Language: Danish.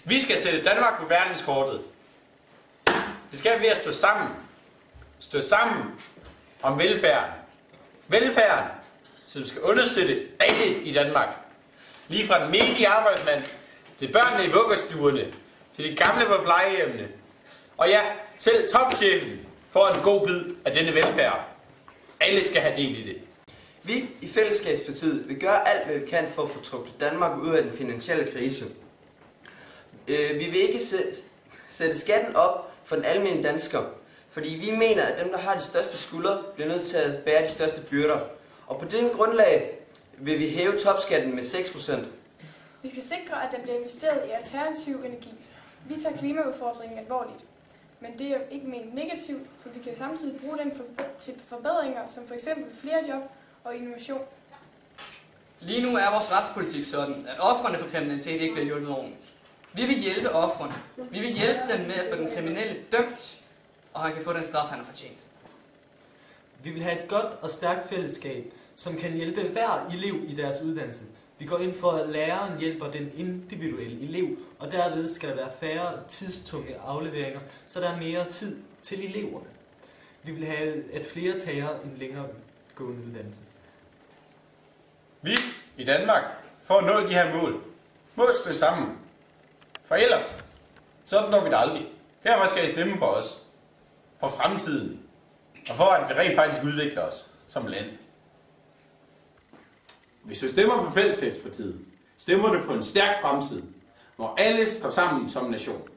Vi skal sætte Danmark på verdenskortet. Det skal vi ved at stå sammen. Stå sammen om velfærden. Velfærden, som skal understøtte alle i Danmark. Lige fra den menige arbejdsmand, til børnene i vuggestuerne, til de gamle på plejehjemmene. Og ja, selv topchefen får en god bid af denne velfærd. Alle skal have del i det. Vi i Fællesskabspartiet vil gøre alt, hvad vi kan for at få trukket Danmark ud af den finansielle krise. Vi vil ikke sætte skatten op for den almindelige dansker, fordi vi mener, at dem, der har de største skuldre, bliver nødt til at bære de største byrder. Og på den grundlag vil vi hæve topskatten med 6%. Vi skal sikre, at der bliver investeret i alternativ energi. Vi tager klimaudfordringen alvorligt. Men det er ikke ment negativt, for vi kan samtidig bruge den til forbedringer, som f.eks. flere job og innovation. Lige nu er vores retspolitik sådan, at ofrene for kriminalitet ikke bliver hjulpet ordentligt. Vi vil hjælpe ofrene. Vi vil hjælpe dem med at få den kriminelle dømt, og han kan få den straf, han har fortjent. Vi vil have et godt og stærkt fællesskab, som kan hjælpe hver elev i deres uddannelse. Vi går ind for, at læreren hjælper den individuelle elev, og derved skal der være færre tidstunge afleveringer, så der er mere tid til eleverne. Vi vil have, at flere tager en længere gående uddannelse. Vi i Danmark, for at nå de her mål, må stå sammen. For ellers, så når vi det aldrig. Derfor skal I stemme på os. For fremtiden. Og for at vi rent faktisk udvikler os som land. Hvis du stemmer på Fællesskabspartiet, stemmer du på en stærk fremtid, hvor alle står sammen som nation.